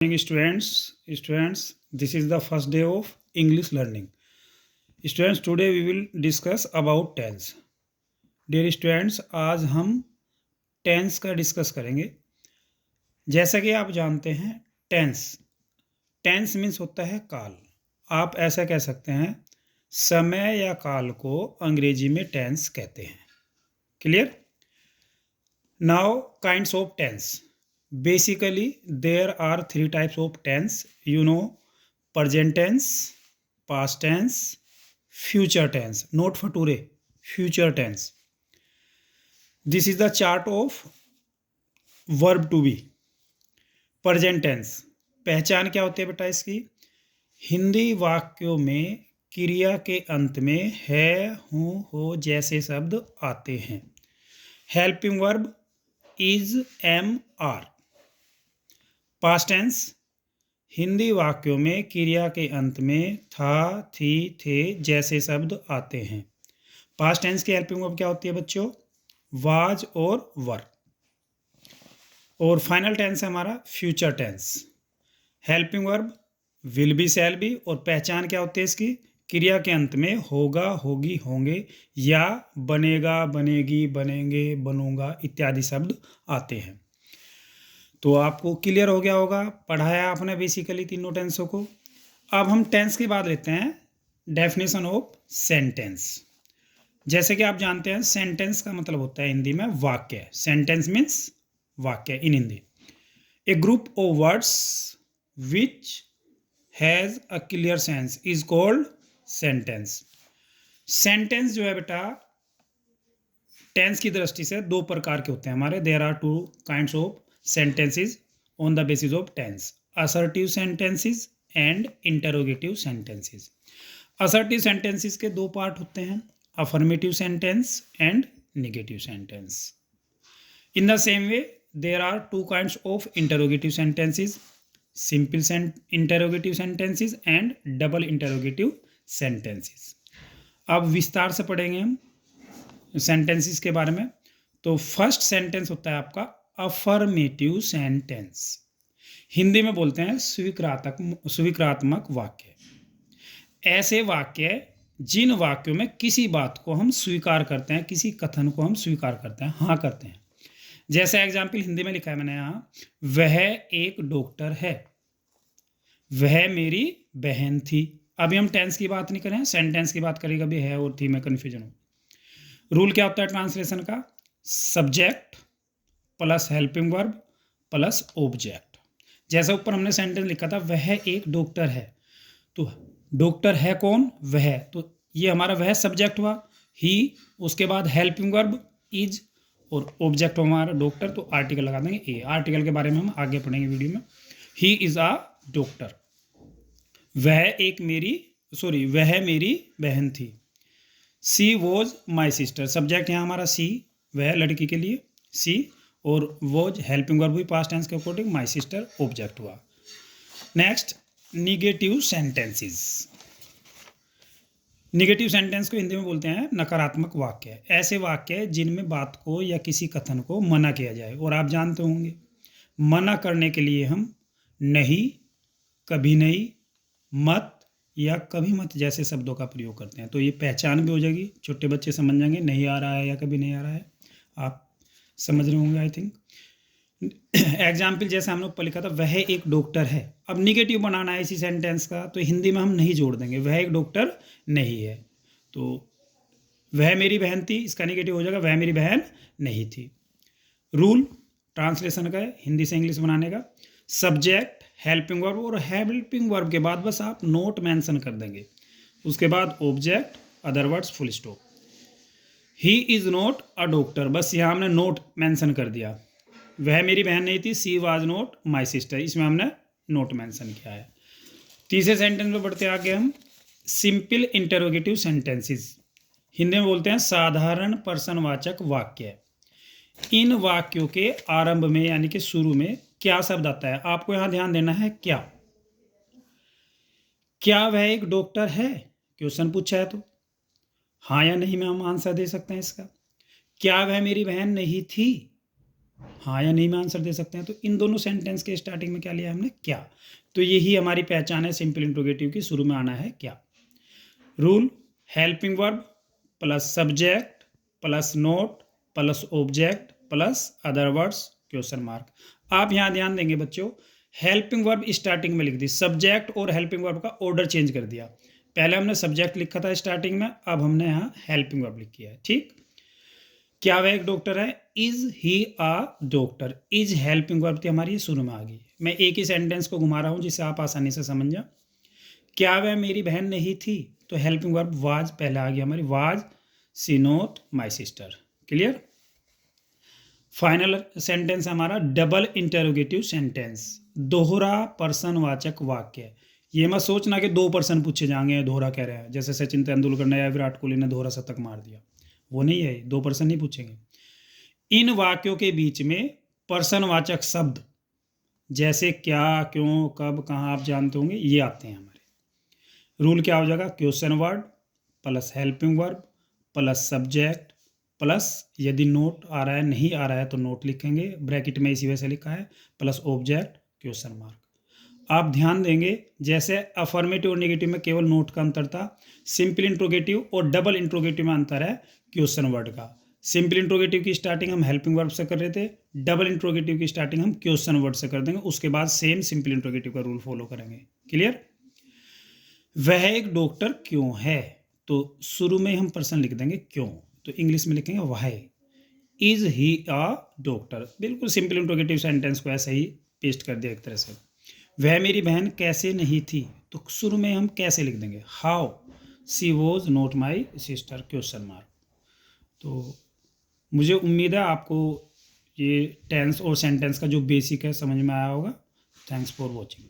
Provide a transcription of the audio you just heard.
Morning students, this is the first day of English learning. Students, today we will discuss about tense. Dear students, आज हम tense का discuss करेंगे. जैसा कि आप जानते हैं, टेंस मीन्स होता है काल. आप ऐसा कह सकते हैं, समय या काल को अंग्रेजी में टेंस कहते हैं. Clear? Now kinds of tense. Basically, there are three types of tense. Present tense, past tense, future tense. Not for today, future tense. This is the chart of verb to be. Present tense. पहचान क्या होती है बेटा इसकी? हिंदी वाक्यों में क्रिया के अंत में है, हूँ, हो जैसे शब्द आते हैं. Helping verb is, am, are. Past tense. Hindi वाक्यों में क्रिया के अंत में था, थी, थे जैसे शब्द आते हैं. पास्ट टेंस की हेल्पिंग वर्ब क्या होती है बच्चों? वाज और वर. और फाइनल टेंस है हमारा future tense. Helping verb will be, shall be. और पहचान क्या होती है इसकी? क्रिया के अंत में होगा, होगी, होंगे या बनेगा, बनेगी, बनेंगे, बनूंगा इत्यादि शब्द आते हैं. तो आपको क्लियर हो गया होगा, पढ़ाया आपने बेसिकली तीनों टेंसों को. अब हम टेंस के बाद लेते हैं डेफिनेशन ऑफ सेंटेंस. जैसे कि आप जानते हैं, सेंटेंस का मतलब होता है हिंदी में वाक्य. सेंटेंस मीन्स वाक्य in Hindi. A group of words which has a clear sense is called sentence. Sentence जो है बेटा, टेंस की दृष्टि से दो प्रकार के होते हैं हमारे. There are two kinds of sentences on the basis of tense. Assertive sentences and interrogative sentences. Assertive sentences के दो पार्ट होते हैं, affirmative sentence and negative sentence. In the same way, there are two kinds of interrogative sentences, simple interrogative sentences and double interrogative sentences. अब विस्तार से पढ़ेंगे हम sentences के बारे में. तो फर्स्ट सेंटेंस होता है आपका अफर्मेटिव सेंटेंस. हिंदी में बोलते हैं स्वीकारात्मक वाक्य. ऐसे वाक्य जिन वाक्यों में किसी बात को हम स्वीकार करते हैं, किसी कथन को हम स्वीकार करते हैं, हाँ करते हैं. जैसे एग्जाम्पल हिंदी में लिखा है मैंने यहाँ, वह एक डॉक्टर है, वह मेरी बहन थी. अभी हम टेंस की बात नहीं करें, सेंटेंस की बात करें. कभी है और थी में कन्फ्यूजन हो. रूल क्या होता है ट्रांसलेशन का? Subject plus helping verb plus object. जैसे ऊपर हमने सेंटेंस लिखा था, वह एक डॉक्टर है. तो डॉक्टर है कौन? वह. तो ये हमारा वह सब्जेक्ट हुआ, ही. उसके बाद हेल्पिंग वर्ब इज और ऑब्जेक्ट हमारा डॉक्टर. तो आर्टिकल लगा देंगे ए. आर्टिकल के बारे में हम आगे पढ़ेंगे वीडियो में. He is a doctor. वह मेरी बहन थी. सी वॉज माई सिस्टर. सब्जेक्ट यहाँ हमारा सी, वह लड़की के लिए सी, और वॉज हेल्पिंग वर्ब हुई पास्ट टेंस के अकॉर्डिंग, माई सिस्टर ऑब्जेक्ट हुआ. Next, negative sentences. Negative sentence को हिंदी में बोलते हैं नकारात्मक वाक्य. ऐसे वाक्य जिनमें बात को या किसी कथन को मना किया जाए. और आप जानते होंगे, मना करने के लिए हम नहीं, कभी नहीं, मत या कभी मत जैसे शब्दों का प्रयोग करते हैं. तो ये पहचान भी हो जाएगी, छोटे बच्चे समझ जाएंगे नहीं आ रहा है या कभी नहीं आ रहा है. आप समझ रहे होंगे आई थिंक. एग्जाम्पल जैसे हम लोग पर लिखा था, वह एक डॉक्टर है. अब निगेटिव बनाना है इसी सेंटेंस का, तो हिंदी में हम नहीं जोड़ देंगे, वह एक डॉक्टर नहीं है. तो वह मेरी बहन थी, इसका निगेटिव हो जाएगा वह मेरी बहन नहीं थी. रूल ट्रांसलेशन का है हिंदी से इंग्लिश बनाने का. सब्जेक्ट, हेल्पिंग वर्ब, और हेल्पिंग वर्ब के बाद बस आप नोट मेंशन कर देंगे. उसके बाद object, other words, full stop. He is not a doctor, बस यहाँ हमने नोट मेंशन कर दिया. वह मेरी बहन नहीं थी, she was not my sister, इसमें हमने नोट मेंशन किया है. तीसरे सेंटेंस में बढ़ते आगे हम, सिंपल इंटरोगेटिव सेंटेंसेस. हिंदी में बोलते हैं साधारण प्रश्नवाचक वाक्य. इन वाक्यों के आरंभ में यानी कि शुरू में क्या शब्द आता है? आपको यहाँ ध्यान देना है. क्या वह एक डॉक्टर है? क्वेश्चन पूछा है तो हाँ या नहीं में हम आंसर दे सकते हैं इसका. क्या वह मेरी बहन नहीं थी? हाँ या नहीं में आंसर दे सकते हैं। तो इन दोनों सेंटेंस के स्टार्टिंग में क्या लिया हमने? क्या। तो यही हमारी पहचान है सिंपल इंट्रोगेटिव की, शुरू में आना है क्या। Rule, helping verb plus subject plus note plus object plus other words question mark. आप यहाँ ध्यान देंगे बच्चों, हेल्पिंग वर्ब स्टार्टिंग में लिख दी, सब्जेक्ट और हेल्पिंग वर्ब का ऑर्डर चेंज कर दिया। पहले हमने सब्जेक्ट लिखा था स्टार्टिंग में, अब हमने यहाँ हेल्पिंग वर्ब लिखी है। ठीक, क्या वह एक डॉक्टर है? Is he a doctor. Is helping verb थी हमारी, शुरू में आ गई। मैं एक ही सेंटेंस को घुमा रहा हूँ जिससे आप आसानी से समझ जाए। क्या वह मेरी बहन नहीं थी? तो हेल्पिंग वर्ब वाज पहले आ गई हमारी, was she not my sister. Clear. Final sentence हमारा डबल इंटेरोगेटिव सेंटेंस, दोहरा पर्सनवाचक वाक्य। ये मत सोचना कि 2% पूछे जाएंगे, दोहरा कह रहे हैं, जैसे सचिन तेंदुलकर ने या विराट कोहली ने दोहरा शतक मार दिया, वो नहीं है, 2% नहीं पूछेंगे। इन वाक्यों के बीच में पर्सनवाचक शब्द जैसे क्या, क्यों, कब, कहाँ, आप जानते होंगे, ये आते हैं हमारे। रूल क्या हो जाएगा? Question word plus helping verb plus subject plus, यदि नोट आ रहा है, नहीं आ रहा है तो नोट लिखेंगे, ब्रैकेट में इसी वजह से लिखा है, प्लस ऑब्जेक्ट क्वेश्चन मार्क। आप ध्यान देंगे जैसे अफर्मेटिव और नेगेटिव में केवल नोट का अंतर था, सिंपल इंट्रोगेटिव और डबल इंट्रोगेटिव में अंतर है क्वेश्चन वर्ड का। सिंपल इंट्रोगेटिव की स्टार्टिंग हम हेल्पिंग वर्ब से कर रहे थे, डबल इंट्रोगेटिव की स्टार्टिंग हम क्वेश्चन वर्ड से कर देंगे, उसके बाद सेम सिंपल इंट्रोगेटिव का रूल फॉलो करेंगे। क्लियर। वह एक डॉक्टर क्यों है? तो शुरू में हम पर्सन लिख देंगे क्यों, तो इंग्लिश में लिखेंगे why. Is he a doctor, बिल्कुल सिंपल इंट्रोगेटिव सेंटेंस को ऐसे ही पेस्ट कर दिया एक तरह से। वह मेरी बहन कैसे नहीं थी? तो शुरू में हम कैसे लिख देंगे, how she was not my sister question mark. तो मुझे उम्मीद है आपको ये टेंस और सेंटेंस का जो बेसिक है समझ में आया होगा। Thanks for watching.